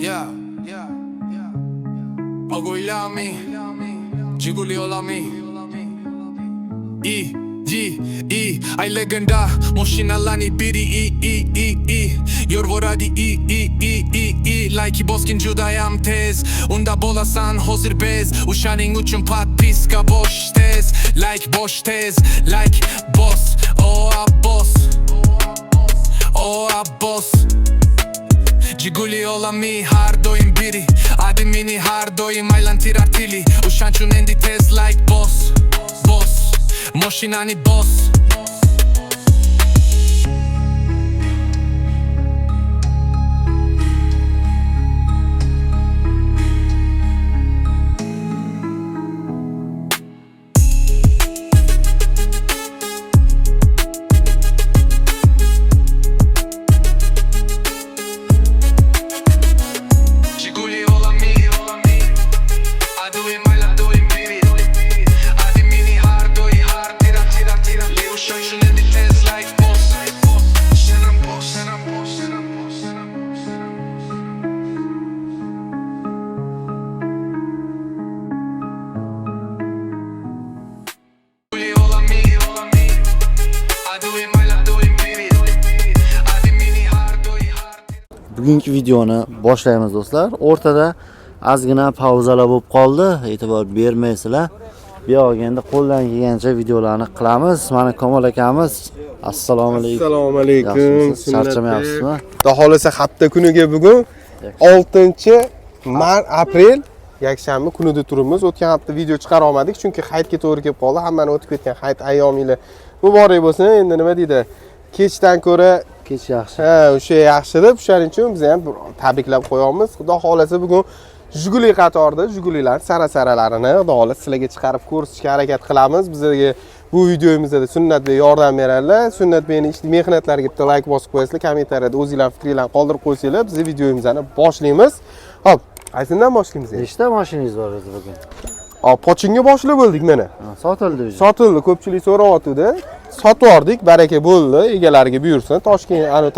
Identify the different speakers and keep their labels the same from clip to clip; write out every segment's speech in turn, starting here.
Speaker 1: Yeah, Pagoilami, Giguliolami, ai legenda, Moshinalani biri Yorvoradi like boskin judayam tez Unda bolasan hozir bez Ushaning uchun patpiska bosh tez Like bosh tez, like boss Oh a boss Jiguli olami har doim biri Adimini har doim aylantirar tili Ushanchun endi tez like boss Moshinani boss
Speaker 2: Bugungi videoni boshlaymiz do'stlar. O'rtada ozgina pauzalar bo'lib qoldi. E'tibor bermaysizlar. Bu yoqqa endi qo'ldan kelgancha videolarni qilamiz. Mana Kamol akamiz, assalomu alaykum.
Speaker 3: Assalomu alaykum.
Speaker 2: Charchamayapsizmi?
Speaker 3: Xudo xolasa hafta kuniga bugun 6-aprel yakshanba kunida turibmiz. O'tgan hafta video chiqara olmadik chunki hayitga to'g'ri kelib qoldi. Hammani o'tib ketgan hayit ayyomingiz muborak bo'lsin. Endi nima deydi? Kechdan ko'ra
Speaker 2: kech yaxshi.
Speaker 3: Ha, o'sha yaxshi deb, shuning uchun biz ham tabriklab qo'yamiz. Xudo xolasa bugun Jiguli qatorida Jigulilar sara-saralarini Xudo xolasa sizlarga chiqarib ko'rsatishga harakat qilamiz. Bizga bu videomizda Sunnatbek yordam beradilar. Sunnatbekning ishli mehnatlariga bitta like bosib qo'yasizlar, kommentariyada o'zingizlar fikringizni qoldirib qo'ysanglar, biz videomizni boshlaymiz. Hop, qaysidan boshlaymiz?
Speaker 2: Nechta mashinangiz bor o'zi bugun?
Speaker 3: Pochinga boshli bo'ldik mana.
Speaker 2: Sotildi.
Speaker 3: Sotildi, ko'pchilik so'rayotdi. Sotib yordik, baraka bo'ldi, egalariga buyursin.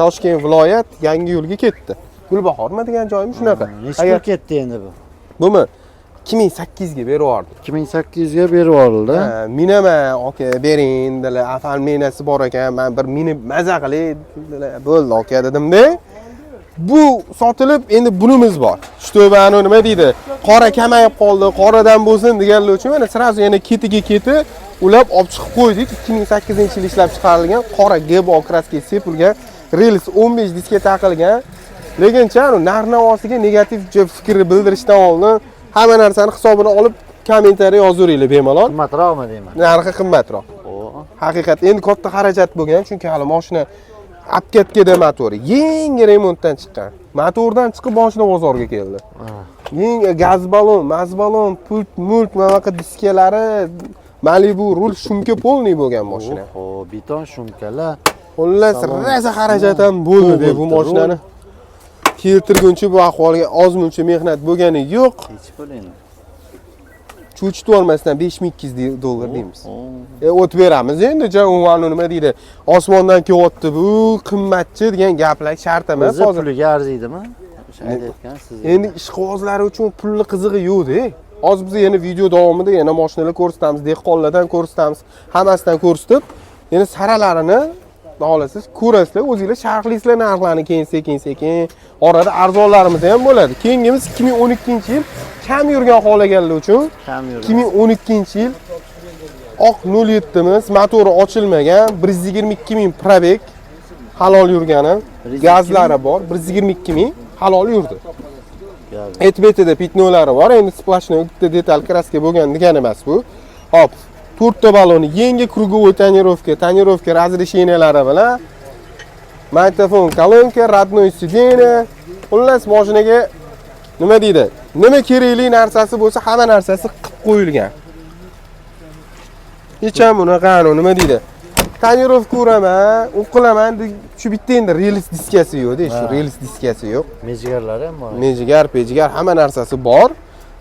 Speaker 3: Toshkent viloyat yangi yo'lga ketdi. Gulbahormi degan joyimiz shunaqa.
Speaker 2: Nechta ketdi endi bu?
Speaker 3: Bumi 2008 ga berib yubordik.
Speaker 2: 2008 ga berib yuborildi.
Speaker 3: Minaman, aka bering dedilar. Afal menasi bor ekan, men bir minib maza qilay dedilar. Bo'ldi aka dedim-da. Bu sotilib, endi bunimiz bor. Shtobani nima deydi? Qora kamayib qoldi, qoradan bo'lsin deganlar uchun mana sirazu yana ketiga keti ulab olib chiqib qo'ydik. 2008-yil ishlab chiqarilgan qora gebo kraska sepilgan, rels 15 diska taqilgan. Lekin narx-navosiga negativ fikr bildirishdan oldin hamma narsani hisobini olib kommentariy yozaveringlar bemalol.
Speaker 2: Qimmatroqmi deyman?
Speaker 3: Narxi qimmatroq. Haqiqat endi katta xarajat bo'lgan, chunki hali mashina apkatkada motori yangi remontdan chiqqan. Motordan chiqib boshida bozorga keldi. Yangi gaz balon, maz balon, pult, mana diskalari, Malibu rul shumka polniy bo'lgan mashina.
Speaker 2: Beton shumkalar.
Speaker 3: Xullas, raza xarajat ham bo'ldi bu mashinani. Keltirguncha bu ahvolga ozmuncha mehnat bo'lgani yo'q.
Speaker 2: Hech pul endi.
Speaker 3: Cho'chitib olmasdan $5200 deymiz. O't beramiz endi, uni nima deydi? Osmondan kelyapti bu, qimmatchi degan gaplar shart emas.
Speaker 2: Hozir puliga arziydimi? O'sha aytayotgan siz.
Speaker 3: Endi ishqibozlari uchun pulli qizig'i yo'q-da. Hozir biz yana video davomida yana mashinalar ko'rsatamiz, dehqonlardan ko'rsatamiz, hammasidan ko'rsatib, yana saralarini olasiz, ko'rasizlar, o'zingizlar sharhlaysizlar narxlarni keyin orada arzonlarimiz ham bo'ladi. Keyingimiz 2012-yil kam yurgan xolaganlar uchun 2012-yil oq 07miz, motori ochilmagan, 122 ming probeg, halol yurgani, gazlari bor, 122 ming halol yurdi. Et-betida pitnolari bor, endi splashnoy bitta detal kraska bo'lgan degani emas bu. Hop, 4 ta baloni, yangi krugovoy tonirovka razresheniyalari bilan magnitofon kolonka, родной сиденье. Xullas mashinaga nima deydi? Nima kerakli narsasi bo'lsa, hamma narsasi qilib qo'yilgan. Hech ham unaqa nima deydi? Tonirovka uraman, o'qilaman deb shu bitta endi rels diskasi yo'q-da, shu rels diskasi yo'q.
Speaker 2: Mejigarlari ham bor.
Speaker 3: Mejigar, hamma narsasi bor.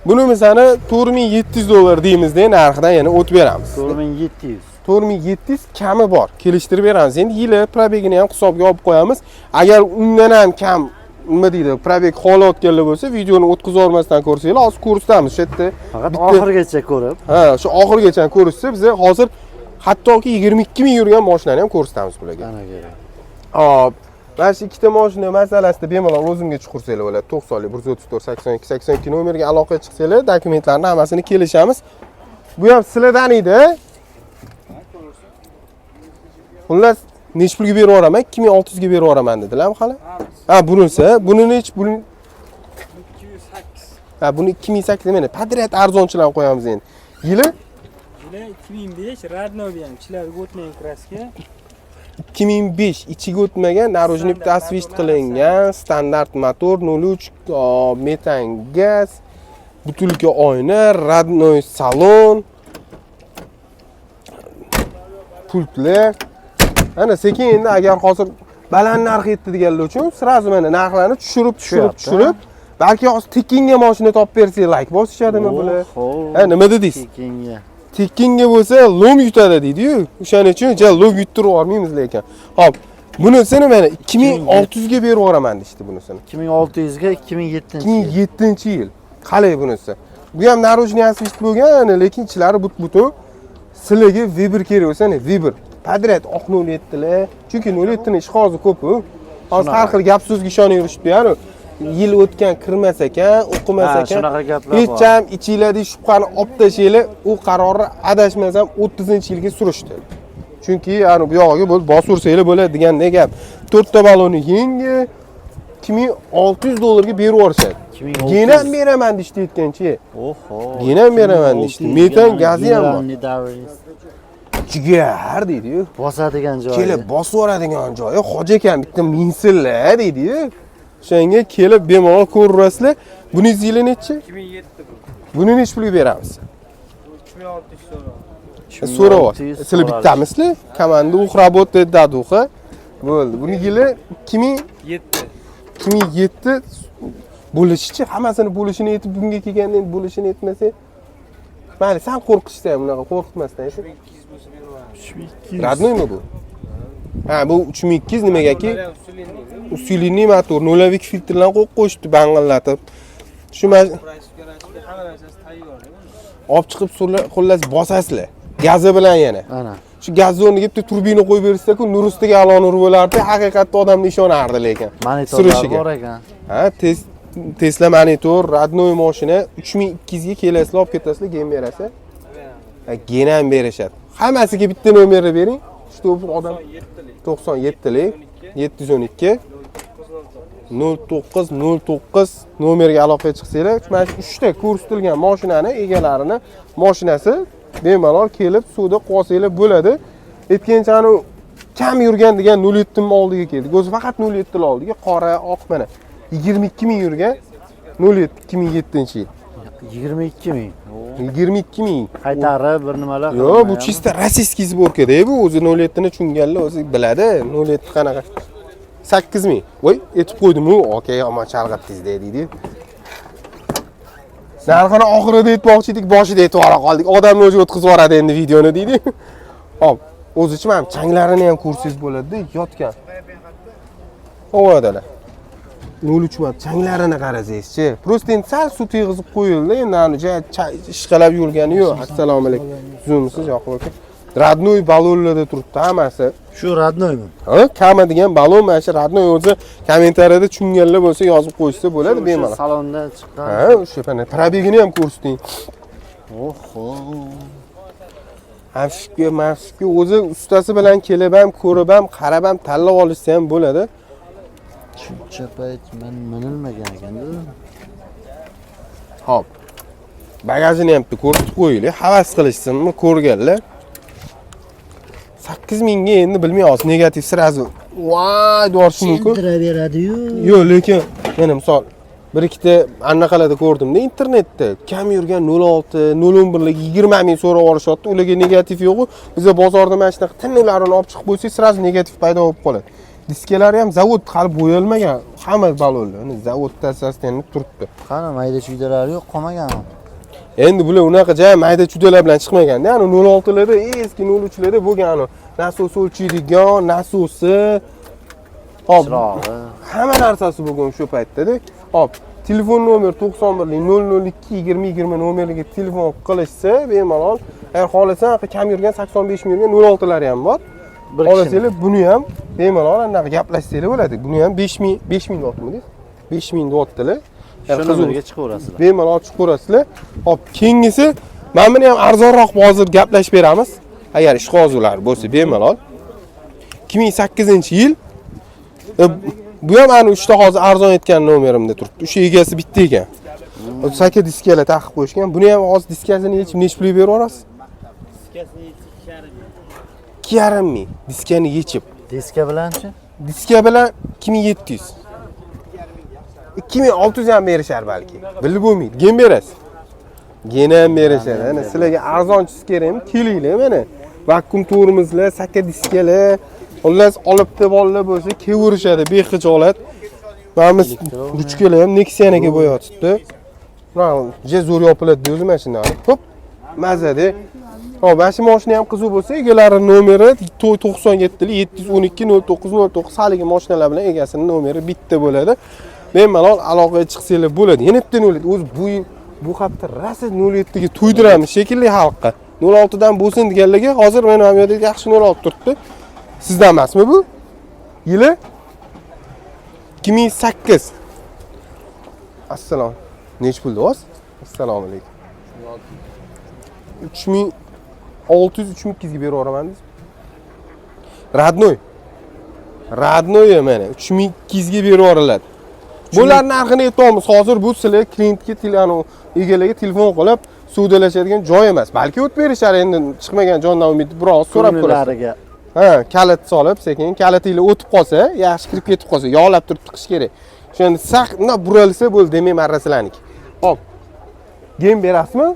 Speaker 3: Buni misani $4700 deymizda, narxidan yana o't beramiz.
Speaker 2: 4700.
Speaker 3: 4700 kami bor. Kelishtirib beramiz. Endi yili probegini ham hisobga olib qo'yamiz. Agar undan ham kam nima deydi, probeg xolayotganlar bo'lsa, videoni o'tkazib olmasdan ko'rsanglar, hozir ko'rsatamiz shu yerda.
Speaker 2: Faqat oxirigacha ko'rib.
Speaker 3: Ha, shu oxirigacha ko'rishsa, biz hozir hattoki 22 ming yurgan mashinani ham ko'rsatamiz bularga.
Speaker 2: Ana kerak.
Speaker 3: Hop. Mana shu ikkita mashina masalasida bemalol o'zimga chiqarsanglar bo'ladi. 90lik 134 82 82 nomerga aloqa chiqsanglar, dokumentlarni hammasini kelishamiz. Bu ham sizlardan edi. Xullas, nech pulga berib yuboraman? 2600 ga berib yuboraman dedilarmi hali? Ha, bunisi, buni nech, buni
Speaker 4: 208.
Speaker 3: ha, buni 2008 mana padriyat arzonchilarni qo'yamiz endi. Yili
Speaker 4: 2005 родной ham chilarga o'tmagan kraska.
Speaker 3: 2005 ichiga o'tmagan, narojniy bitta asvist qilingan, standart motor 03 metan gaz, butulka oyna, родной salon, pultlar. Ana sekin endi agar hozir baland narx yetdi deganlar uchun sразу mana narxlarni tushirib, balki hozir tekinga mashina topib bersang like bosishadimi bular? Ha, nima dedingiz?
Speaker 2: Tekinga.
Speaker 3: Tekinga bo'lsa lom yutadi deydi-yu. O'shaning uchun lom yuttirib olmaymiz lekin. Hop, bunisini mana 2600 ga berib yuboraman deydi bunisini.
Speaker 2: 2600 ga 2007-yil.
Speaker 3: 2007-yil. Qalay bunisi? Bu ham narojniy asvist bo'lgan, lekin ichlari but-butu. Sizlarga Viber kerak bo'lsa, Viber. Padriyat oq 07lar. Chunki 07 ni ish hozir ko'p-ku. Hozir har xil gap so'zga ishonib yurishdi, ya'ni yil o'tgan kirmas ekan, o'qimas ekan.
Speaker 2: Shunaqa gaplar bor.
Speaker 3: Hech ham ichinglardagi shubhani olib tashlaylar, u qarorni adashmasam 30-yilga surishdi. Chunki ya'ni bu yog'iga bo'lib bosursanglar bo'ladi degandek gap. 4 ta balonni yangi $2600 ga berib yuborishadi. Gena beraman deydi aytgancha.
Speaker 2: Oho.
Speaker 3: Gena beraman deydi. Metan gazi ham bor. Jigar deydi-yu.
Speaker 2: Bosadigan joyi.
Speaker 3: Kelib bosib yuboradigan joyi. Hoji akam bitta minsinlar deydi-yu. O'shanga kelib bemalol ko'rasizlar. Buning yili nechi?
Speaker 4: 2007 bu.
Speaker 3: Buni nech pulga beramiz?
Speaker 4: 3600 so'rayapti.
Speaker 3: So'rab. Sizlar bittamisizlar? Komanda u работает daduxa. Bo'ldi. Buni yili 2007 bo'lishichi, hammasini bo'lishini aytib bunga kelganda endi bo'lishini aytmasa. Mayli, sen qo'rqishsan, bunaqa qo'rqitmasdan esa.
Speaker 4: 3200.
Speaker 3: Radnoymi bu? Ha, bu 3200 nimagaki? Usulinli motor, 0 filtrlarni qo'yib qo'yishdi bang'illatib. Shu
Speaker 4: hamma narsasi tayyor.
Speaker 3: olib chiqib xullas bosasizlar. Gazi bilan yana.
Speaker 2: Ana.
Speaker 3: Shu gaz o'rniga bitta turbina qo'yib bersa-ku, nur ustiga a'lo nur bo'lardi, haqiqatda odamni ishonardi lekin.
Speaker 2: Monitorlar bor ekan.
Speaker 3: Ha, Tesla monitor, radnoy mashina 3200 ga kelasizlar, olib ketasizlar, gen berasiz. Ha, gen ham berishadi. Hammasiga bitta nomerni bering. Shu odam 97lik 712 0909 nomerga aloqaga chiqsanglar, mana shu 3 ta ko'rsatilgan mashinani egalarini mashinasi bemalol kelib suvda qolsanglar bo'ladi. Aytgancha anu kam yurgan degan 07 ni oldiga keldik. O'zi faqat 07 ni oldiga qora oq mana 22 ming yurgan 07 2007-yil.
Speaker 2: 22 ming.
Speaker 3: 22 ming.
Speaker 2: Qaytarib bir nimalar.
Speaker 3: Yo'q, bu chista rossiyskiy sborkada, bu o'zi 07 ni tushunganlar o'zi biladi. 07 qanaqa? 8 ming. Voy, aytib qo'ydim-ku, aka, ammo chalg'atdingiz deydi. Narxini oxirida aytmoqchi edik, boshida aytib ola qoldik. Odamni o'zi o'tkazib yuboradi endi videoni deydi. Hop, o'zicha ham changlarini ham ko'rsangiz bo'ladi-da, yotgan. O'yadalar. 03 mat changlarini qarasangizchi. Prosta endi sal suv teg'izib qo'yildi. Endi anicha ishqalab yurgani yo'q. Assalomu alaykum. Zo'msiz, yoqib aka. Radnoy balonlarda turibdi hammasi.
Speaker 2: Shu radnoymi?
Speaker 3: Ha, kama degan balon mana shu radnoy o'zi kommentariyada tushunganlar bo'lsa yozib qo'ysa bo'ladi bemalol.
Speaker 2: Salondan chiqqan.
Speaker 3: Ha, o'sha mana probegini ham ko'rsating.
Speaker 2: Oho.
Speaker 3: Mashqga o'zi ustasi bilan kelib ham, ko'rib ham, qarab ham tanlab olishsa ham bo'ladi.
Speaker 2: Shuncha payt men minilmagan ekan-da.
Speaker 3: Hop. Bagajini ham ko'rsatib qo'yaylik, havas qilishsinmi, ko'rganlar. 8000 ga endi bilmaysiz, negativ sразу. Voy, dorishi mumkin.
Speaker 2: Tiraveradi-yu.
Speaker 3: Yo'q, lekin mana misol bir ikkita annaqalarda ko'rdim-da internetda. Kam yurgan 06, 011 lik 20 ming so'rab olishyapti. Ularga negativ yo'q-ku. Biz bozorda mana shunaqa tinularini olib chiqib qo'ysak, sразу negativ paydo bo'lib qoladi. Diskalari ham zavod hali bo'yalmagan. Hamma balonlar, zavodda sostenib turibdi.
Speaker 2: Qani mayda-chuydalari yo'q, qolmaganmi?
Speaker 3: Endi bular unaqa joy mayda-chudalar bilan chiqmagan-da. Ya'ni 06 larda, eski 03 larda bo'lgan, nasos o'lchaydigan, nasosi Hop,
Speaker 2: Chirog'i.
Speaker 3: hamma narsasi bo'lgan shu paytda-da. Hop, telefon nomeri 91 002 20 20 nomeriga telefon qilishsa, bemalol, agar xohlasang, kam yurgan 85 ming yurgan 06 lari ham bor.
Speaker 2: Bir
Speaker 3: Olasizlar, buni ham bemalol anaqa gaplashsanglar bo'ladi. Buni ham 5 ming deyaptimi? 5 ming deyaptilar.
Speaker 2: Shu nomerga chiqaverasizlar.
Speaker 3: Bemalol chiqaverasizlar. Hop, keyingisi mana buni ham arzonroq hozir gaplashib beramiz. Agar ish hozirlar bo'lsa bemalol. 2008-yil. Bu ham ana 3 ta hozir arzon etgan nomerimda turibdi. O'sha egasi bitta ekan. Saka diskalar taqib qo'yishgan. Buni ham hozir diskasini yechib necha pulga berib yuborasiz?
Speaker 4: Diskasini yechib
Speaker 3: 2,5 ming. Diskani yechib.
Speaker 2: Diska bilanchi?
Speaker 3: Diska bilan 2700. 2600 ham berishar balki. Bilib bo'lmaydi. Gen berasiz. Gen ham berishadi. Ana sizlarga arzonchisi kerakmi? Kelinglar mana. Vakuum tormozlar, saka diskalar, xullas olibdi bolalar bo'lsa, keverishadi bexijolat. Mana ruchkalar ham Nexia'ga bo'yatibdi. Mana je zo'r yopiladi o'zi mashinani. Hop, mazada. Hop, mana shu mashina ham qiziq bo'lsa, egalari nomeri 97 712 09 09 haligi mashinalar bilan egasining nomeri bitta bo'ladi. Bemalol aloqaga chiqsanglar bo'ladi. Yana bitta 07 o'zi bu hafta rasa 07 ga to'ydiramiz shekilli xalqqa. 06 dan bo'lsin deganlarga hozir men ham yo'lda yaxshi 06 turibdi. Sizdan emasmi bu? Yili 2008. Assalom. Nech pul do'st? Assalomu alaykum. 3600 ga berib yuboraman deysiz. Radnoy mana 3200 ga berib yuboriladi. Bular narxini aytamiz. Hozir bu sizlar klientga egalarga telefon qilib sudalashadigan joy emas. Balki o'tib berishar endi chiqmagan jondan umid biroz so'rab ko'rasiz. Ha, kalit solib, sekin kalitinglar o'tib qolsa, yaxshi kirib ketib qolsa, yog'lab turib tiqish kerak. O'shanda saqna buralsa bo'ldi, demay marrasilarniki. Hop. Gen berasizmi?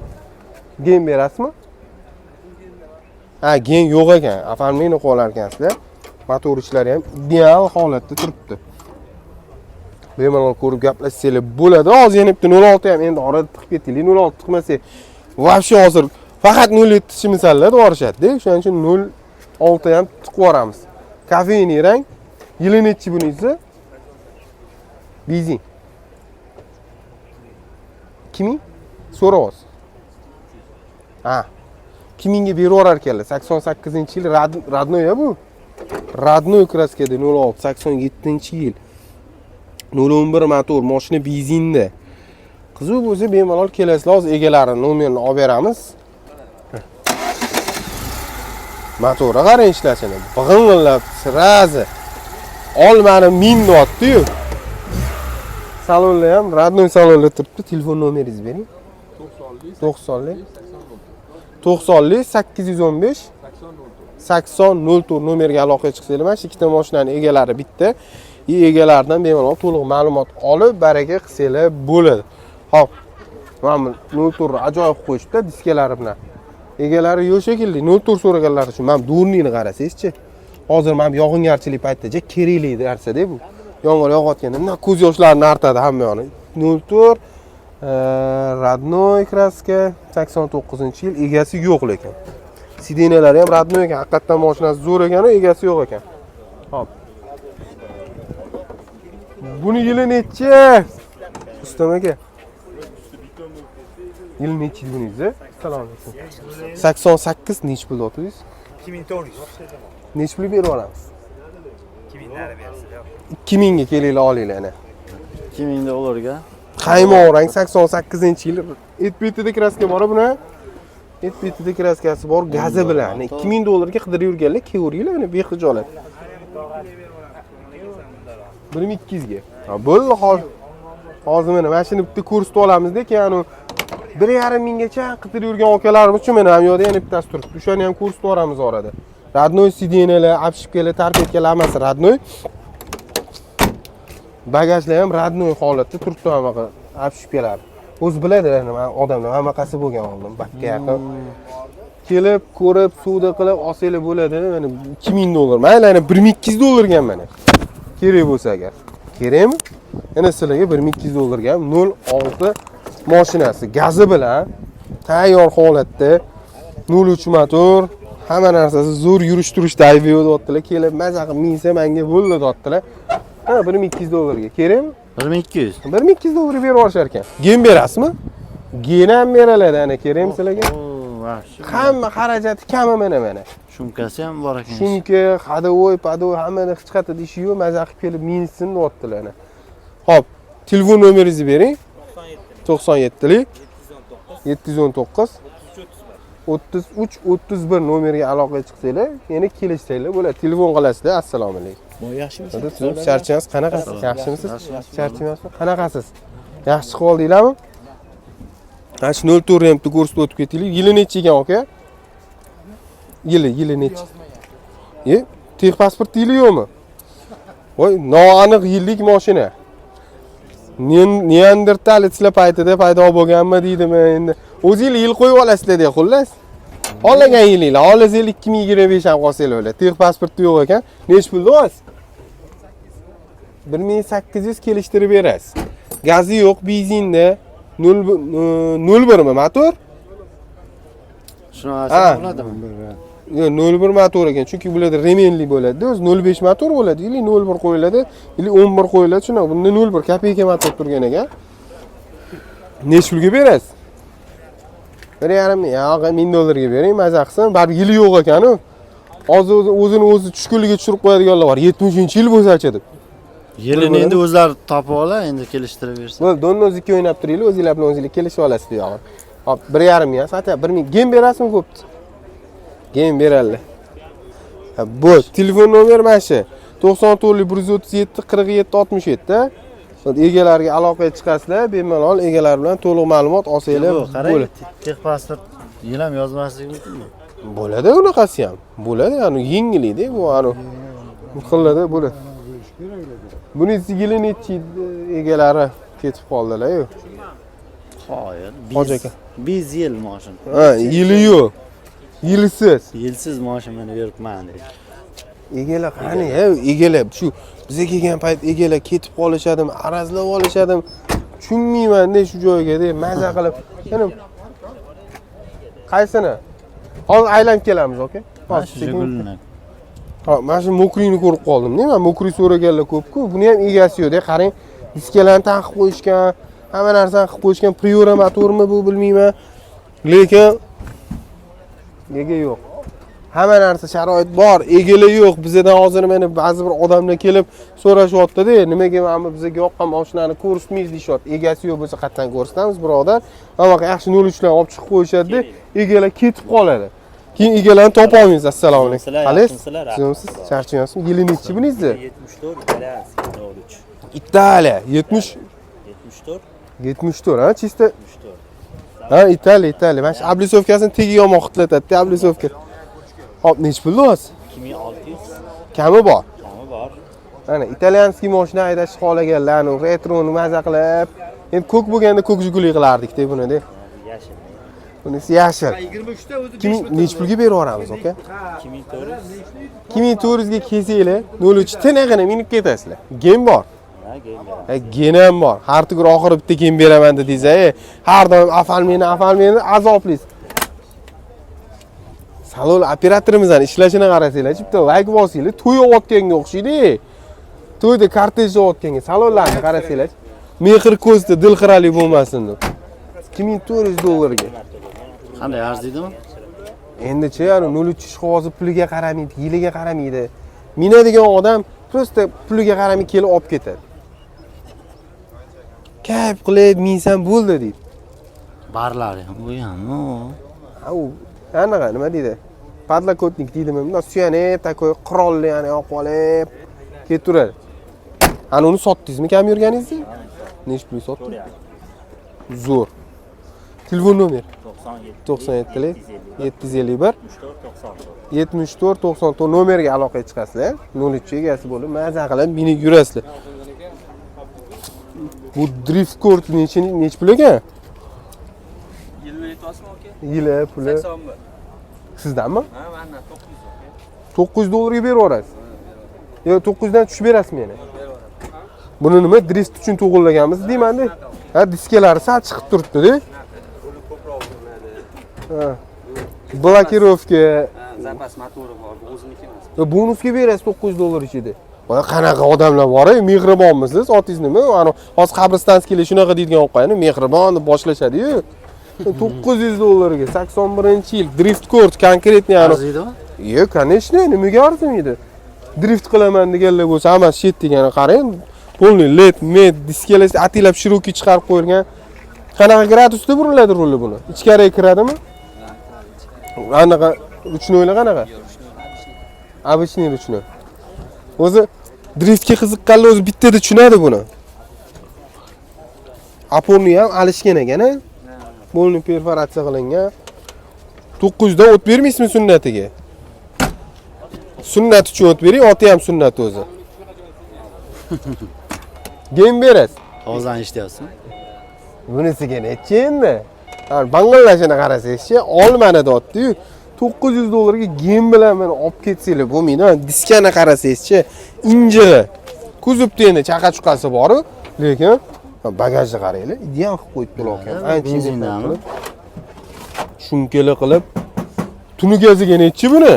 Speaker 3: Ha, gen yo'q ekan. Oformleni qo'yar ekansizlar. Motor ishlari ham ideal holatda turibdi. Bemalol ko'rib gaplashsanglar bo'ladi. Hozir yana bitta 06 ham endi orada tiqib ketdinglar. 06 tiqmasa, vobshe hozir faqat 07 tishimisallar to'g'rishadi-da. O'shaning uchun 06 ham tiqib yuboramiz. Kafeyni rang. Yili nechi bunisi? Benzin. 2000 so'raysiz. Ha. 2000 ga berib yuborar ekanlar. 88-yil Radnoy bu. Radnoy kraskada 06 87-yil. 011 motor, mashina benzinda. Qiziq bo'lsa bemalol kelasizlar, hozir egalarining nomerini olib beramiz. Motori qarang ishlashini. Big'ing'illab, sirazi. Olmani min deyapti-yu. Salonlar ham Radnoy salonlar turibdi. Telefon nomeringizni bering. 90 815 8004 nomerga aloqaga chiqsanglar, mana shu ikkita mashinaning egalari bitta. Egalaridan bemalol to'liq ma'lumot olib, baraka qilsanglar bo'ladi. Xo'p. Mana 04 ajoyib qo'yishibdi diskalari bilan. Egalari yo'q shekilli 04 so'raganlar uchun men do'rnini qarasangizchi. Hozir men yog'ingarchilik paytida kerakli narsa-da bu. Yomg'ir yog'ayotganda ko'z yoshlarini artadi hamma yoni. 04 Radnoy kraska 89-yil, egasi yo'q lekin. Sidenalari ham Radnoy ekan, haqiqatan mashinasi zo'r ekan, egasi yo'q ekan. Xo'p. Buni yili nechi? Ustam aka. Yili nechi buningiz? Assalomu alaykum. 88 nechi pul deyapsiz?
Speaker 5: 2400.
Speaker 3: Nechi pul berib olamiz?
Speaker 5: 2000 nari bersizlar.
Speaker 3: 2000 ga kelinglar olinglar ana.
Speaker 2: 2000 dollarga.
Speaker 3: Qaymoq rang 88-yil. Etbetida kraska bor buni. Etbetida kraskasi bor, gazi bilan. 2000 dollarga qidirib yurganlar, keveringlar, mana bexijolat. 1200 ga. Ha, bo'ldi hozir mana shuni bitta ko'rsatib olamizda, keyin 1,5 minggacha qidirib yurgan akalarimiz uchun mana ham yo'qda yana bittasi turibdi. O'shani ham ko'rsatib olamiz orada. Radnoy sidenalar, apshipkalar, tarpetkalar hammasi Radnoy. Bagajlar ham Radnoy holatda turibdi hamma apshipkalar. O'zi biladi nima odamlar hammaqasi bo'lgan oldin, bakka yaqin. Kelib, ko'rib, savdo qilib olsanglar bo'ladi. Mana 2000 dollar. Mayli, 1200 dollarga ham mana. Kerak bo'lsa agar. Kerakmi? Yana sizlarga 1200 dollarga ham 06 mashinasi gazi bilan tayyor holatda 03 motor, hamma narsasi zo'r yurish-turishda aybi deyaptilar. Kelib, maza qilib minsa menga bo'ldi deyaptilar. Ha, 1200 dollarga. Kerakmi?
Speaker 2: 1200.
Speaker 3: 1200 dollarga berib yuborishar ekan. Gen berasizmi? Gen ham beriladi, ana kerakmi sizlarga?
Speaker 2: Vahshiy.
Speaker 3: Hamma xarajati kami mana.
Speaker 2: Shumkasi ham bor ekan.
Speaker 3: Shunga, hadovoy, padovoy hammada hech qayerda ishi yo'q, maza qilib kelib minsin deyaptilar ana. Xo'p, telefon nomeringizni bering. 97lik 719 33 31 nomeriga aloqaga chiqsanglar, yana kelishsanglar bo'ladi. Telefon qilasizlar. Assalomu alaykum. Yaxshimisiz? Charchayapsiz? Qanaqasiz? Yaxshimisiz? Charchamayapsizmi? Qanaqasiz? Yaxshi qoldinglarmi? Ha, shu 04 rampni ko'rsatib o'tib ketaylik. Yili necha ekan aka? Yili necha? Texpasport yili yo'qmi? Voy, noaniq yillik mashina. Neandertalitslar paytida paydo bo'lganmi deydimi endi. O'zingiz yil qo'yib olasizlar-da, xullas. Xohlagan yilinglar, xohlasangiz 2025 ham qolsanglar bo'ladi. Texpasporti yo'q ekan. Nech pul deyapsiz? 1800 kelishtirib berasiz. Gazi yo'q, benzinda 01 mi motor?
Speaker 2: Shunaqasi bo'ladimi?
Speaker 3: Yo'q, 01 motor ekan. Chunki bularda remenli bo'ladi-da, o'zi 05 motor bo'ladi, ili 01 qo'yiladi, ili 11 qo'yiladi. Shunaqa, bunda 01 kopeyka motor turgan ekan. Nech pulga berasiz? 1,5 yo'q, 1000 dollarga bering, maza qilsin. Baribir yili yo'q ekan-ku. O'zini tushkunlikka tushirib qo'yadiganlar bor. 70-yil bo'lsa-chi deb.
Speaker 2: Yilini endi o'zlari topib ola, endi kelishtirib bersin.
Speaker 3: Bo'ldi, do'nnoz 2 o'ynab turinglar, o'zingizlar bilan o'zingizlar kelishib olasiz deyapman. Hop, 1,5 ya, sata 1000 gem berasizmi ko'pdi? Gem beradi. Bu telefon nomer mana shu. 94 137 47 67. Egalariga aloqaga chiqasizlar, bemalol egalar bilan to'liq ma'lumot olsanglar bo'ladi.
Speaker 2: Texpasport yil ham yozmasligi mumkinmi?
Speaker 3: Bo'ladi, unaqasi ham. Bo'ladi, ya'ni yengillikda bu anu. Qiladi, bo'ladi. Buning yili necha egalari ketib qoldilar-ku.
Speaker 2: Qoyil.
Speaker 3: Hoji aka.
Speaker 2: 100 yil mashina.
Speaker 3: Ha, yili yo'q. Yilsiz.
Speaker 2: Yilsiz mashinani beribman dedi.
Speaker 3: Egalar qani, egalar shu bizga kelgan payt egalar ketib qolishadimi, arazlab olishadimi? Tushunmayman-da shu joyga deb maza qilib. Yana qaysini? Hozir aylanib kelamiz, aka.
Speaker 2: Jigulni.
Speaker 3: Ha, mana shu mokriyni ko'rib qoldim-da. Men mokriy so'raganlar ko'p-ku. Buni ham egasi yo'q-da, qarang. Diskalarni taqib qo'yishgan, hamma narsani qilib qo'yishgan. Priora motormi bu bilmayman. Lekin nega yo'q? Hamma narsa sharoit bor, egalar yo'q. Bizdan hozir meni ba'zi bir odamlar kelib so'rashyapti-da, nimaga mana bizga yoqqan mashinani ko'rsatmaysiz deyishyapti. Egasi yo'q bo'lsa qatdan ko'rsatamiz, birodar. Mana yaxshi 03 bilan olib chiqib qo'yishadi-da, egalar ketib qoladi. Keyin egalarni topa olmaysiz. Assalomu alaykum. Sizmisiz? Charchamayapsizmi? Yili nechi buningizni?
Speaker 5: 74
Speaker 3: Italiya 70 74 ha, chista
Speaker 5: 74.
Speaker 3: ha, Italiya. Mana shu ablisovkasini tegiga yomon xitlatadi, ablisovka. Hop, nech pul deyapsiz?
Speaker 5: 2600
Speaker 3: Kami bor.
Speaker 5: kami bor.
Speaker 3: Mana italyanskiy mashina haydashni xohlaganlarni retroni maza qilib, endi ko'k bo'lganda ko'k jiguli qilardik-da buni-da.
Speaker 5: Yashil.
Speaker 3: Bunisi yashil.
Speaker 5: 23 ta o'zi
Speaker 3: Nech pulga berib yuboramiz, aka?
Speaker 5: 2400.
Speaker 3: 2400 ga kelsanglar, 03 tinag'ini minib ketasizlar. Gem bor.
Speaker 5: Ha, gem bor.
Speaker 3: Gen ham bor. Har tur oxiri bitta gem beraman dedingiz, har doim afalmeni azoblaysiz. Salon operatorimizdan ishlashini qarasanglar, bitta like bosinglar, to'y o'tganga o'xshaydi. To'yda kortej o'tganga salonlarni qarasanglar, mehr ko'zda dilxiralik bo'lmasin deb. 2400 dollarga.
Speaker 2: Qanday arziydimi?
Speaker 3: Endi-chi, yani 03 ishqibozi puliga qaramaydi, yiliga qaramaydi. Minadigan odam prosta puliga qaramay kelib olib ketadi. Kayf qilib minsan bo'ldi deydi.
Speaker 2: Barlar ham bu hammi.
Speaker 3: Au, anaqa nima deydi? Padlakotnik deydimi? Bunday suyanib, takoy qurolli yani olib olib ketaveradi. Ana uni sotdingizmi kam yurganingizda? Nech pul sotdingiz? Zo'r. Telefon nomer 97 751 74 94 nomerga aloqaga chiqasizlar. 03 egasi bo'lib, maza qilib meni yurasizlar. Bu drift kort nech pul ekan?
Speaker 4: Yilni aytasizmi aka?
Speaker 3: Yili puli
Speaker 4: 81.
Speaker 3: Sizdanmi?
Speaker 4: Ha, mendan 900 aka.
Speaker 3: 900 dollarga berib yuborasiz. Yo, 900 dan tushib berasizmi yana? Buni nima drift uchun to'g'irlaganmiz deyman-da. Ha, diskalari sal chiqib turibdi-da. Ha. Blokirovka,
Speaker 4: Zapas motori bor, bu o'ziniki emas.
Speaker 3: bonusga berasiz 900 dollar ichida. Voy qanaqa odamlar bor, mehribonmisiz? Otingiz nima? Ana hozir qabristonskilar shunaqa deydigan o'qayni, mehribon deb boshlashadi-yu. $900 ga 81-yil drift court konkretniy ana.
Speaker 2: Arziydimi?
Speaker 3: Yo'q, конечно, nimaga arzimaydi? Drift qilaman deganlar bo'lsa, hammasi shet degani qarang. Polni led, med, diskalar atilab shiroki chiqarib qo'yilgan. Qanaqa gradusda buriladi ruli buni? Ichkariga kiradimi? Anaqa ruchnoylar qanaqa? Обычный ruchnoy. O'zi driftga qiziqqanlar o'zi bittada tushunadi buni. Aporni ham alishgan ekan-a? Bolni perforatsiya qilingan. 900 dan o't bermaysizmi sunnatiga? Sunnat uchun o't bering, oti ham sunnat o'zi. Gem berasiz.
Speaker 2: Hozir eshityapsizmi?
Speaker 3: Bunisiga necha endi? Bangladeshni qarasangizchi, olmani dotdi-yu. $900 ga gem bilan meni olib ketsanglar bo'lmaydi. Diskani qarasangizchi, injili. Kuzovda endi chaqa-chuqasi bor-ku, lekin bagajni qaranglar, ideal qilib qo'yibdilar ekan.
Speaker 2: Benzindanmi?
Speaker 3: Shunkelar qilib tuni gaziga nechi buni?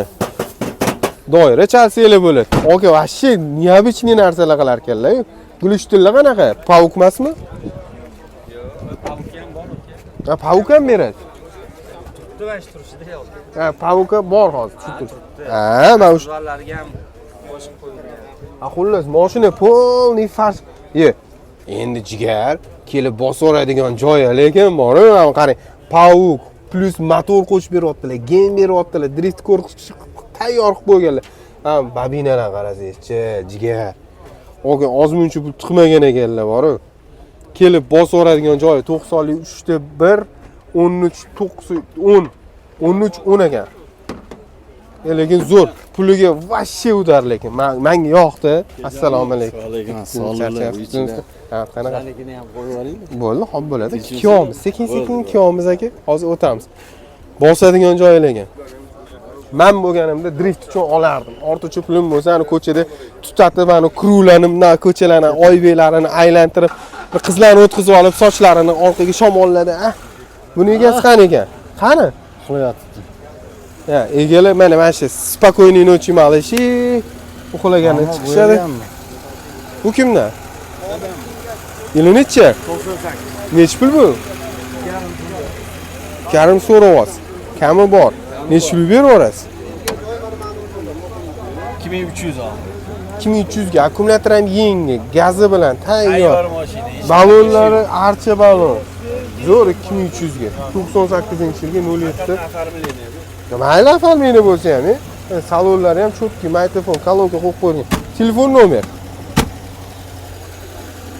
Speaker 3: Doira chalsanglar bo'ladi. Oka, vashshi neobычный narsalar qilar ekanlar. Gulishtillar qanaqa? Pavuk emasmi? Ha, pavuk ham beradi.
Speaker 4: Tuvash turishida yo'q.
Speaker 3: Ha, pavuk bor hozir, tushib. Ha, mana shu
Speaker 4: Ularga ham qo'shib qo'yilgan.
Speaker 3: Ha, xullas, mashina polniy farsh. Endi jigar kelib bosaveradigan joyi lekin bor-ku, mana qarang. Pavuk plus motor qo'shib beryaptilar, gem beryaptilar, drift ko'rqish tayyor qilib qo'yganlar. Ha, babinalar qarasangizchi, jigar. Oga ozmuncha pul chiqmagan ekanlar bor-ku. Kelib bosaveradigan joyi 90lik 3 ta 1 13 9 10 13 10 ekan. Lekin zo'r, puliga vashshi udar lekin. Menga yoqdi. Assalomu alaykum.
Speaker 2: Alaykum assalom.
Speaker 3: Ha, qanaqa?
Speaker 4: Haligini ham qo'yib yuboring.
Speaker 3: Bo'ldi, xo'p bo'ladi. Kiyamiz, sekin-sekin kiyamiz aka. Hozir o'tamiz. Bosadigan joyi lekin. Men bo'lganimda drift uchun olardim. Ortiqcha pulim bo'lsa, ana ko'chada tutatib, ana kruvlanimdan ko'chalarni, oybeylarini aylantirib, qizlarni o'tkazib olib, sochlarini orqaga shamolladi. Buni egasi qani ekan? Qani?
Speaker 2: Uxlayotibdi.
Speaker 3: Ya, egalar mana shu spokойный ночи малыши uxlagandan chiqishadi. Bu kimdan? Yili necha? 98. Nech pul bu? Karim so'rayapsiz. Kami bor. Nech pul beraverasiz?
Speaker 5: 2300 oldim.
Speaker 3: 2300 ga akkumulyator ham yangi, gazi bilan tayyor.
Speaker 5: Tayyor mashina.
Speaker 3: Balonlari archa balon. Zo'r 2300 ga. 98-yilga 07. Mayli familiya bo'lsa ham, salonlari ham chotki, mikrofon, kolonka qo'yib qo'ygan. Telefon nomer.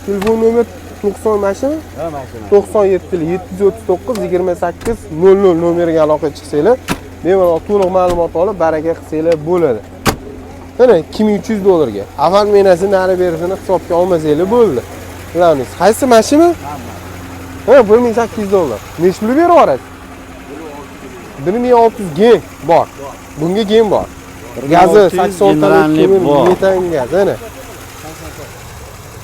Speaker 3: Telefon nomer 90 mashina?
Speaker 5: Ha, mashina.
Speaker 3: 97 739 28 00 nomeriga aloqa chiqsanglar, bemalol to'liq ma'lumot olib, baraka qilsanglar bo'ladi. Mana $2300 ga. Avval menasini nari berisini hisobga olmasanglar bo'ldi. Bilamingiz, qaysi mashina? Ha, $1800. Nech pul beraverasiz? 1600 gem bor. Bunga gem bor. Gazi 80 ta metan gaz, ana.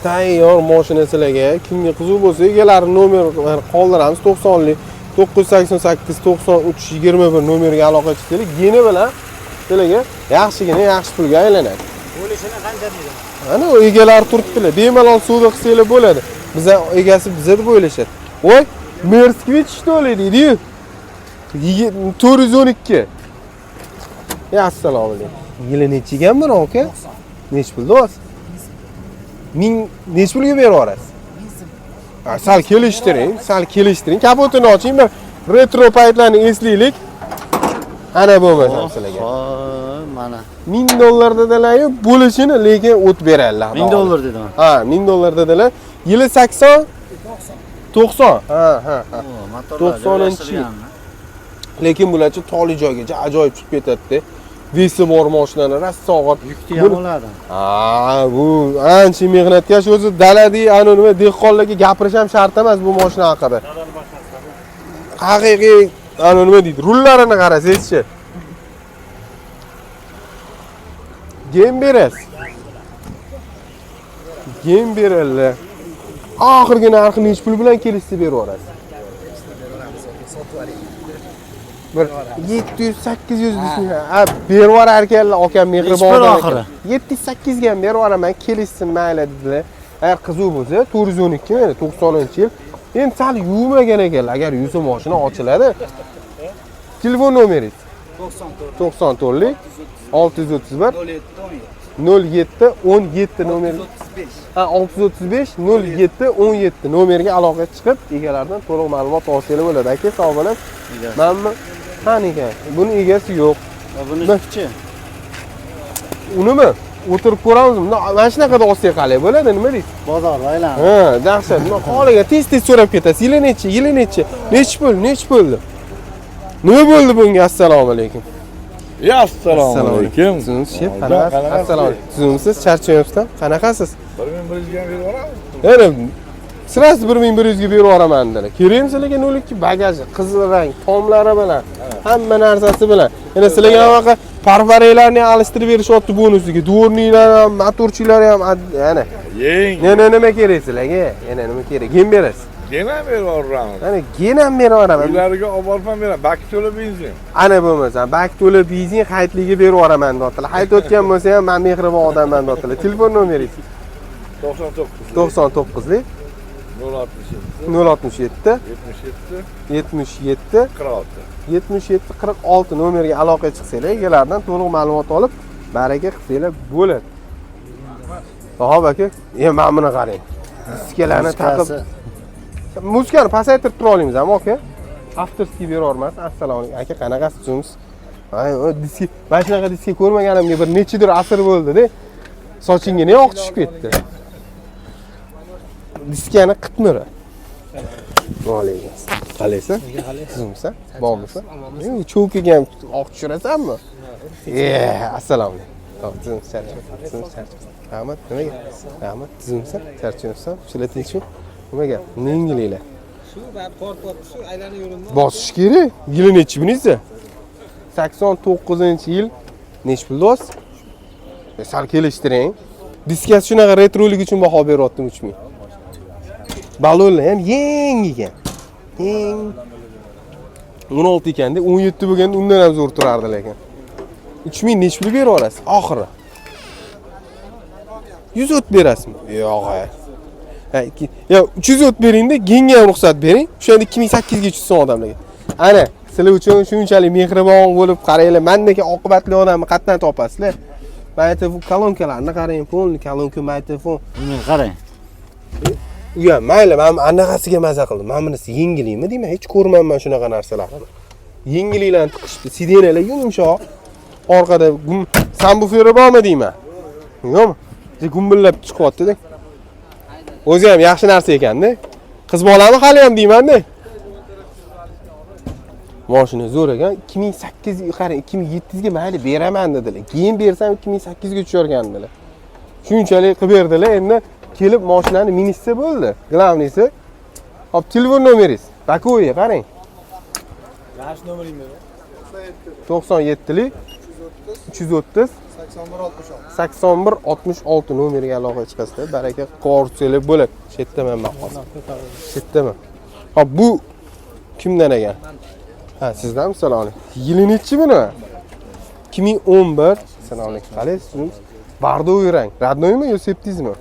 Speaker 3: Tayyor mashina sizlarga. Kimga qiziq bo'lsa, egalari nomer qoldiramiz. 90lik 988 93 21 nomeriga aloqa qilsangiz, geni bilan sizlarga yaxshigina yaxshi pulga aylanadi.
Speaker 4: Bo'lishini qancha deydi?
Speaker 3: Ana u egalar turibdilar. Bemalol savdo qilsanglar bo'ladi. Bizlar egasi bizlar deb o'ylashadi. Voy, Merskvich что ли deydi-yu. 412. Ya assalomu alaykum. Yili necha ekan buni aka? Nech pulda olasiz? 1000 nech pulga beraverasiz? Sal kelishtiring. Kapotini oching, bir retro paytlarni eslaylik. Ana bo'lmasa sizlarga.
Speaker 2: Mana
Speaker 3: $1000 dedilar-yu, bo'lishini lekin o't beradilar.
Speaker 2: $1000 dedim.
Speaker 3: Ha, $1000 dedilar. Yili 80 90. Ha. 90-yil. Lekin bularchi tog'li joygacha ajoyib chiqib ketadi-da. Vesi bor mashinalar rassog'at.
Speaker 2: Yukni ham oladi.
Speaker 3: Ha, bu ancha mehnatkash o'zi daladagi ana nima dehqonlarga gapirish ham shart emas bu mashina haqida. Haqiqiy ana nima deydi, rullarini qarasangizchi. Gem berasiz. Gem beradilar. Oxirgi narxi nech pul bilan kelishsa beraverasiz? Bir 700-800 ha berib yuborar ekanlar, akam mehribon
Speaker 2: Nechpul
Speaker 3: odam
Speaker 2: oxiri?
Speaker 3: ekan. 708 ga ham berib yuboraman, kelishsin mayli dedilar. Agar qizuv bo'lsa 412 mana 90-yil. Endi sal yuvmagan ekanlar. Agar yuvsa mashina ochiladi. Telefon nomeringiz 94 lik 631 07 17 nomer. Ha 635 07 17 nomerga aloqa chiqib, egalaridan to'liq ma'lumot olsangiz bo'ladi. Aka, sog' bo'ling. Menmi? Qani ekan? Buni egasi yo'q.
Speaker 2: Buniki-chi?
Speaker 3: Unimi? O'tirib ko'ramizmi? Mana shunaqada olsak qalay bo'ladi, nima deysiz?
Speaker 2: Bozorda aylanib.
Speaker 3: Ha, dahshat. Nima holiga tez-tez so'rab ketasiz. Yili nechi? Nech pul? Nima bo'ldi bunga? Assalomu alaykum.
Speaker 6: Assalomu alaykum.
Speaker 3: Siz shef, qanaqasiz? Assalomu alaykum. Sizmisiz? Charchayapsizmi? Qanaqasiz?
Speaker 6: 1100 ga berib yuboramiz.
Speaker 3: Endi sirasi 1100 ga berib yuboraman dedilar. Kerakmi sizlarga 02 bagaji, qizil rang, tomlari bilan, hamma narsasi bilan. Endi sizlarga anaqa parvareylarni alishtirib berishyapti bonusiga. Dvorniklar ham, motorchilar ham, yana.
Speaker 6: Yeng.
Speaker 3: Yana nima kerak sizlarga? Yana nima kerak? Gem berasiz.
Speaker 6: Gena berib yuboramiz.
Speaker 3: Ana gen ham berib yuboraman.
Speaker 6: Uylariga olib borib beraman. Baki to'la benzin.
Speaker 3: Ana bo'lmasa, bak to'la benzin hayitliga berib yuboraman deyaptilar. Hayit o'tgan bo'lsa ham men mehribon odamman deyaptilar. Telefon nomeringiz 99 lik 067 77 46 nomerga aloqa chiqsanglar, egalaridan to'liq ma'lumot olib, baraka qilsanglar bo'ladi. Ho'p aka, mana buni qarang. Diskalarni taqib muzikani pasaytirib tura olamiz ham aka. Avtorskiy berib yubormas. Assalomu alaykum. Aka, qanaqasiz o'zingiz? Ay, o diska, mana shunaqa diska ko'rmaganimga bir nechidir asr bo'ldi-da. Sochingga ne oq tushib ketdi. Diskani qitmiri. Alaykum. Qalaysan? Sizmisa? Bormisa? Cho'kiga ham oq tushirasanmi? Assalomu alaykum. Rahmat, nimaga? Rahmat, tizimsa? Charchayapsan? Shular tekshir. Nimaga? Nengilinglar.
Speaker 4: Shu portlatib shu aylanib yuribman.
Speaker 3: Bosish kerak. Yili nechi bunisi? 89-yil. Nech pul dos? Sal kelishtiring. Diskasi shunaqa retrolik uchun baho beryaptim 3000. Balonlar ham yangi ekan. 16 ekanda, 17 bo'lganda undan ham zo'r turardi lekin. 3000 nech pul berib yuborasiz? Oxiri. 100 o't berasizmi? Yo'q. Ya 300 o't beringda, genga ham ruxsat bering. O'shanda 2008 ga tushsin odamlarga. Ana, sizlar uchun shunchalik mehribon bo'lib qaranglar. Mendagi oqibatli odamni qatdan topasizlar. Maytefon kolonkalarni qarang, polni kolonka maytefon.
Speaker 2: Buni qarang.
Speaker 3: Uya, mayli, men anaqasiga maza qildim. Men bunisi yengillikmi deyman, hech ko'rmanman shunaqa narsalarni. Yengilliklarni tiqishdi, sidenalar yumshoq. Orqada subwooferi bormi deyman. Yo'qmi? Gumbillab chiqyapti-da. O'zi ham yaxshi narsa ekanda. Qiz bolami hali ham deyman-da. Mashina zo'r ekan. 2008 qarang, 2007 ga mayli beraman dedilar. Keyin bersam 2008 ga tushirgandilar. Shunchalik qilib berdilar. Endi kelib mashinani minishsa bo'ldi. Glavnisi. Hop, telefon nomeringiz. Bako'yi qarang.
Speaker 4: Yaxshi nomeringiz.
Speaker 3: 97 lik 330 81 66 nomeriga aloqa chiqasizlar. Baraka qo'rqsanglar bo'ladi. Chetdaman men hozir. Chetdaman. Hop, bu kimdan ekan? Ha, sizdan assalomu alaykum. Yili nechi buni? 2011. Assalomu alaykum. Qalaysiz? Bardo'y rang. Radnoymi yo septizmi?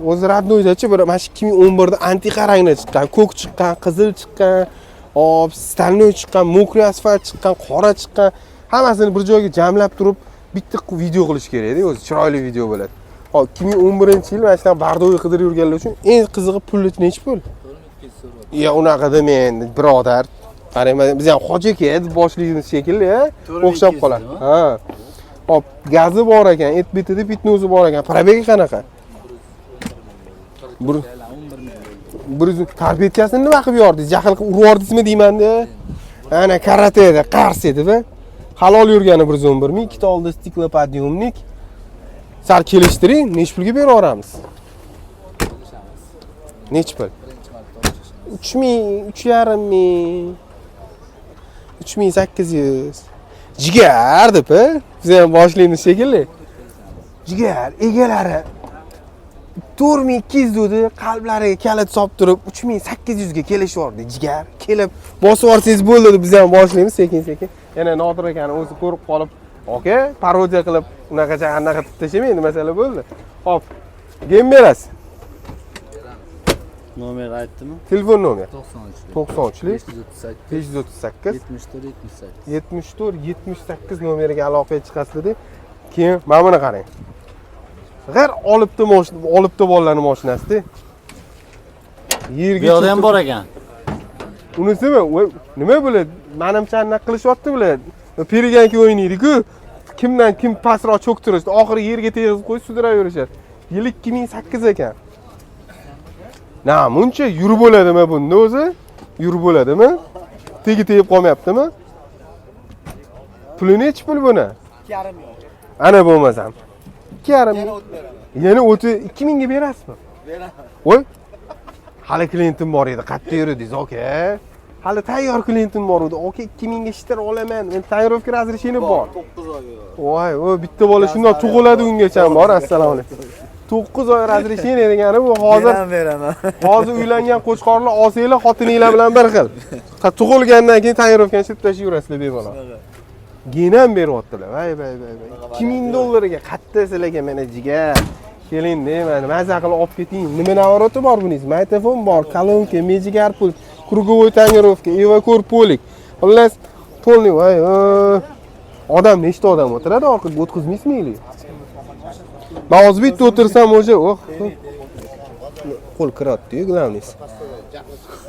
Speaker 3: O'zi radnoydachi, bir mana shu 2011 da antiqa rangda chiqqan, ko'k chiqqan, qizil chiqqan, hop, stalnoy chiqqan, mokriy asfalt chiqqan, qora chiqqan, hammasini bir joyga jamlab turib bitta video qilish kerak-da, o'zi chiroyli video bo'ladi. Hop, 2011-yil mana shunaqa bardo'y qidirib yurganlar uchun eng qizig'i puli nechi pul? Ya unaqa dema endi, birodar. Qarang, biz ham hoji aka deb boshlaymiz shekilli, o'xshab qoladi. Ha. Hop, gazi bor ekan, et bitida bitnozi bor ekan. Probegi qanaqa? Bir tarbiyatkasini nima qilib yordingiz? Jahl qilib urib yordingizmi deyman-da. Ana karateda qars edi-da. Halol yurgani 111 ming, ikkita oldi stiklopodiumnik. Sal kelishtiring, nech pulga berib yuboramiz? Nech pul? 3000, 3,5 ming. 3800. Jigar deb-a? Biz ham boshlaymiz shekilli. Jigar egalari 4200 dedi, qalblariga kalit solib turib 3800 ga kelishyapti jigar. Kelib bosib olsangiz bo'ldi deb biz ham boshlaymiz sekin-sekin. Yana Nodir akani o'zi ko'rib qolib, "Aka, parodiya qilib unaqacha anaqa qilib tashlamaydi, masala bo'ldi." Hop. Gem berasiz.
Speaker 2: Nomer aytdimi?
Speaker 3: Telefon nomer
Speaker 2: 93
Speaker 3: 93lik
Speaker 2: 538
Speaker 3: 538
Speaker 2: 74 78
Speaker 3: 74 78 nomeriga aloqaga chiqasiz dedi. Keyin mana buni qarang. G'ar olibdi bolalarning mashinasida. Yerga
Speaker 2: Bu yoqda ham bor ekan.
Speaker 3: Unisimi? Nima bo'ladi? Menimcha anaqa qilishyapti bular. Periganki o'ynaydi-ku. Kimdan kim pastroq cho'ktirishdi, oxiri yerga tegizib qo'yib sudiraverishadi. Yil 2008 ekan. Namuncha yurib bo'ladimi bunda o'zi? Yurib bo'ladimi? Tegi tegib qolmayaptimi? Puli nechi pul buni?
Speaker 5: 2,5 million.
Speaker 3: Ana bo'lmasam. 2,5 million. Yana 2000 ga berasizmi?
Speaker 5: Beraman.
Speaker 3: Voy. Hali klientim bor edi, qayerda yurdingiz, aka? Hali tayyor klientim bor edi. Aka 2000 ga ishtir olaman. Men tayyorlovka razreshini bor.
Speaker 5: 9 oy.
Speaker 3: Voy, o bitta bola shundoq tug'iladi ungacha bor. Assalomu alaykum. 9 oy razreshini degani bu hozir
Speaker 5: Beraman.
Speaker 3: hozir uylangan qo'chqorlar olsanglar xotininglar bilan bir xil. Tug'ilgandan keyin tayyorlovkani silib tashlab yurasizlar bemalol. Genam beryaptilar. Vay. 2000 dollarga qatta sizlarga mana jigar. Keling deyman, maza qilib olib keting. Nima navorati bor buningiz? Mikrofon bor, kolonka, mejigar pul, krugovoy tonirovka, evakor polik. Xullas, polni voy. Odam nechta odam o'tiradi? Orqaga o'tkazmaysizmi? Men hozir bitta o'tirsam o'sha, qo'l kiratdi-yu, glavnis.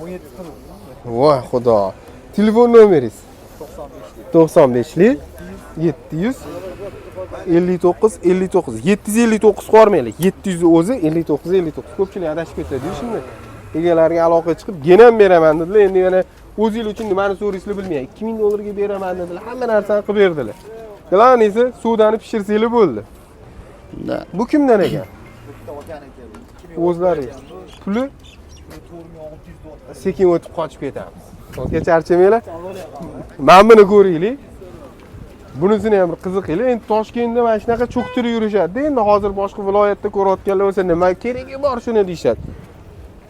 Speaker 3: 17 Voy xudo. Telefon nomeringiz? 95lik 700 59 59 759 qo'ymaylik. 700 o'zi 59 59. Ko'pchilik adashib ketadi-yu shunday. Egalariga aloqa chiqib, genam beraman dedilar. Endi yana o'zingiz uchun nimani so'raysizlar bilmayman. 2000 dollarga beraman dedilar. Hamma narsani qilib berdilar. Glavnisi suvdani pishirsanglar bo'ldi. Bu kimdan ekan? O'zlari. Puli sekin o'tib qochib ketamiz. Aka charchamanglar. Men buni ko'raylik. Bunisini ham qiziqinglar. Endi Toshkentda mana shunaqa cho'ktirib yurishadi. Endi hozir boshqa viloyatda ko'rayotganlar bo'lsa, nima keragi bor shuni deyshadi.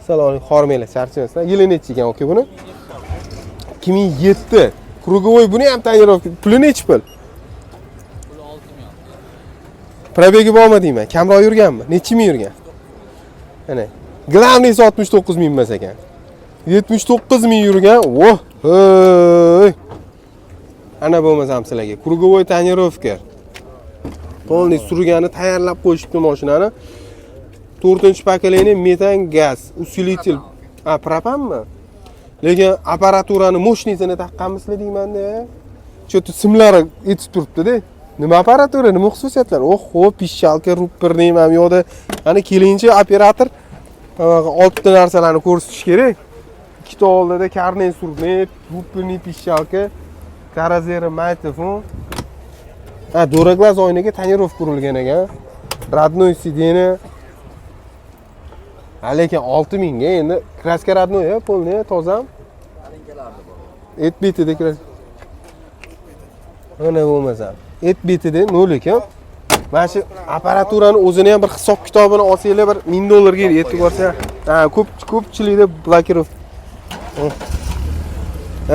Speaker 3: Assalomu xormanglar, charchamasdan. Yili necha ekan aka buni? 2007. Krugovoy buni ham tonirovka. Puli nechi pul? Probegi bormi deyman. Kamroq yurganmi? Necha ming yurgan? Ana. Glavnis 69 ming emas ekan. 79 ming yurgan. Voh! Hey! Ana bo'lmasam sizlarga. Krugovoy tonirovka. Polni surgani tayyorlab qo'yishibdi mashinani. 4-pokoleniya metan gaz, usilitel. Propanmi? Lekin apparaturani mo'shnisini taqqanmisizlar deyman-da. Cho'ti simlari etib turibdi-da. Nima apparatura, nima xususiyatlari? Xo'p, pishalka, rupperning ham yo'qda. Ana kelinchi operator oltita narsalarni ko'rsatish kerak. Ikkita oldida karnen surnet, rupperning pishalka, karazeri mikrofon. Do'raglas oynaga tonirovka urilgan ekan. Radnoy sideni. Lekin 6000 ga endi kraska radnoy, polni tozam. Et betida kraska. Mana bo'lmasa. Et betida 0 ekan. Mana shu apparaturani o'zini ham bir hisob kitobini olsanglar bir 1000 dollarga yetib borsa, ko'pchilikda blokirovka.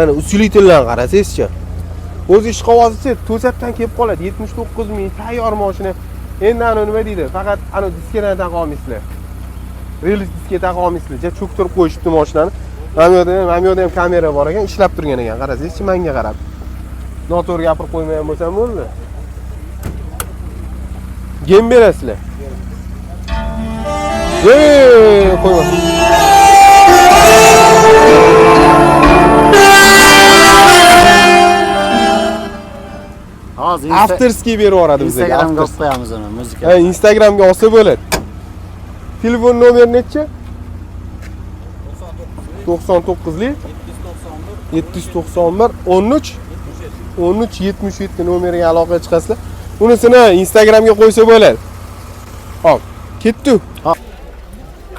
Speaker 3: Ana usilitellarni qarasangizchi. O'zi ish qog'ozichi to'satdan kelib qoladi. 79 ming tayyor mashina. Endi ana nima deydi? Faqat ana diskani taqa olmaysizlar. Relis diska taqa olmaysizlar. Cho'ktirib qo'yishibdi mashinani. Mana bu yerda ham kamera bor ekan, ishlab turgan ekan. Qarasangizchi, menga qarab. Noto'g'ri gapirib qo'ymagan bo'lsam bo'ldi. Gem berasizlar. Qo'yma.
Speaker 2: Hozir
Speaker 3: Afterski berib yuboradi bizga.
Speaker 2: Instagramga olib qo'yamiz uni, muzika.
Speaker 3: Instagramga olsa bo'ladi. Telefon nomeri necha? 99lik 791 13 77 nomeriga aloqa chiqasizlar. Unisini Instagramga qo'ysa bo'ladi. Hop, ketdi.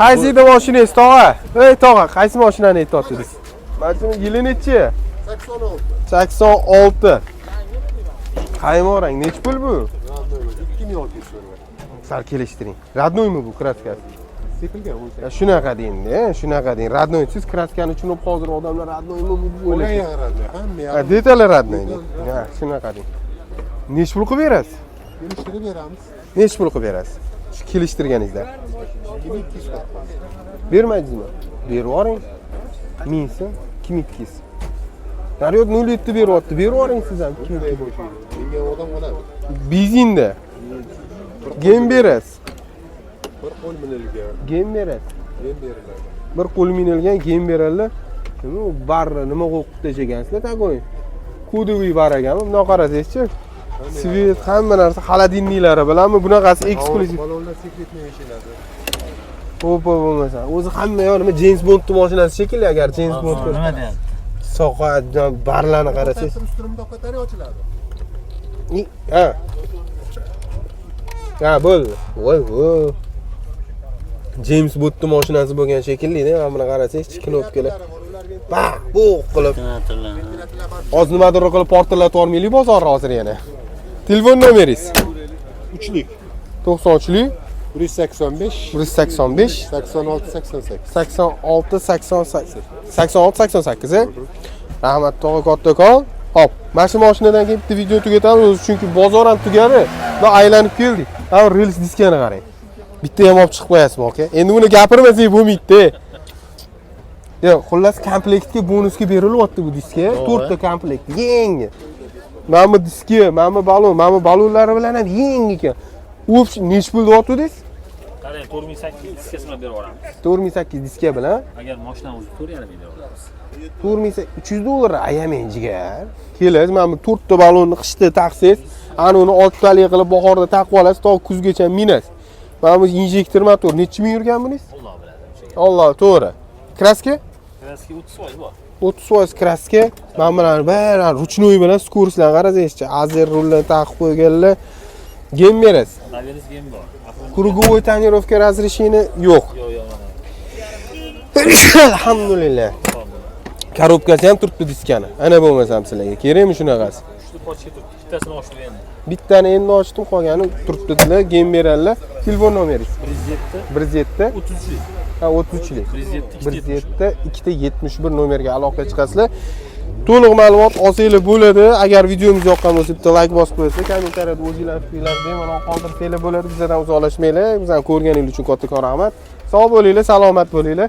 Speaker 3: Qaysi edi mashinangiz, tog'a? Ey tog'a, qaysi mashinani aytyapsiz? Mashina yili nechi? 86. Qaymoq rang, nech pul bu? 2600 so'm. Sal kelishtiring. Radnoymi bu kraskasi? Ya shunaqa deydi, shunaqa deydi. Radnoy siz kraskani tushunib hozir odamlar radnoymi bu o'ylaydi. Ha, detallar radnoy. Ha, shunaqa deydi. Nech pul qilib berasiz?
Speaker 7: Kelishtirib beramiz.
Speaker 3: Nech pul qilib berasiz? Shu kelishtirganingizda.
Speaker 7: 2200 so'm.
Speaker 3: Bermaydingizmi? Berib yuboring. 1000 so'm, 2200. Naryod 07 beryapti. Berib yuboring siz ham.
Speaker 7: Menga odam oladi.
Speaker 3: Benzinda. Gem berasiz.
Speaker 7: Bir qo'l minilgan,
Speaker 3: Gem berasiz.
Speaker 7: men beriladi.
Speaker 3: Bir qo'l minilgan gem beradilar. Nima u barni nima qo'qib tashagansizlar tagoy. Kodeviy bar ekanmi? Bundoq qarasangizchi. Svet hamma narsa xolodilniklari bilanmi? Bunaqasi eksklyuziv.
Speaker 7: Balonlar sekretni yashiladi.
Speaker 3: O'pa bo'lmasa. O'zi hamma yo nima James Bond mashinasi shekilli agar James Bond
Speaker 5: Nima deyapti?
Speaker 3: soqat barlarni qarasangiz.
Speaker 7: Ustimda qatari ochiladi.
Speaker 3: Ha. Ha, bo'ldi. Voy, voy. James Bond mashinasi bo'lgan shekilli-da, mana buni qarasangiz, knopkalar. Ba, bu qilib. Oz nimadir qilib portlatib yubormaylik bozorni hozir yana. Telefon nomeringiz?
Speaker 7: 3lik.
Speaker 3: 93lik
Speaker 7: 185
Speaker 3: 185
Speaker 7: 86 88.
Speaker 3: 86 88 86 88 Rahmat tog'a kattakon. Hop, mana shu mashinadan keyin bitta video tugatamiz o'zi chunki bozor ham tugadi va aylanib keldik. Ha, rels diskani qarang. Bitta ham olib chiqib qo'yasizmi, aka? Endi buni gapirmasak bo'lmaydi. Yo'q, xullas komplektga bonusga berilyapti bu diska. 4 ta komplekt, yangi. Mana bu diski, mana bu balon, mana bu balonlari bilan ham yangi ekan. O'p, nech pul deyapsiz?
Speaker 5: Qarang, 4800 diskasini berib yuboramiz.
Speaker 3: 4800 diska bilan
Speaker 5: Agar mashina o'zi 4,5 berib yuboramiz.
Speaker 3: 4300 dollar ayamang jigar. Kelasiz, mana bu 4 ta balonni qishda taqsangiz, ana uni 6 talik qilib bahorda taqib olasiz, to kuzgacha minasiz. Mana bu injektor motor necha ming yurgan buningiz?
Speaker 5: Alloh biladi.
Speaker 3: Alloh, to'g'ri. Kraska?
Speaker 5: Kraska 30% bor.
Speaker 3: 30% kraska. Mana bular bari ruchnoy bilan skorostidan qarasangizchi, azer rullarni taqib qo'yganlar. Gem berasiz.
Speaker 5: Naviz gem bor.
Speaker 3: Круговой tonirovka разрешение yo'q.
Speaker 5: Yo'q.
Speaker 3: Alhamdulillah. Korobkasi ham turibdi diskani. Ana bo'lmasam sizlarga kerakmi shunaqasi?
Speaker 5: Uchta pochka turibdi. Bittasini ochdim endi.
Speaker 3: Bittani endi ochdim, qolgani turibdilar, gem beradilar. Telefon nomeringiz?
Speaker 5: 107
Speaker 3: 107
Speaker 5: 33lik.
Speaker 3: ha 33lik.
Speaker 5: 107
Speaker 3: 271 nomerga aloqa chiqasizlar. To'liq ma'lumot olsanglar bo'ladi. Agar videomiz yoqqan bo'lsa, bitta like bosib qo'yasizlar, kommentariyada o'zingizlar fikrlaringizni bemalol qoldirsanglar bo'ladi. Bizdan uzoqlashmanglar. Bizani ko'rganingiz uchun kattakon rahmat. Sog' bo'linglar, salomat bo'linglar.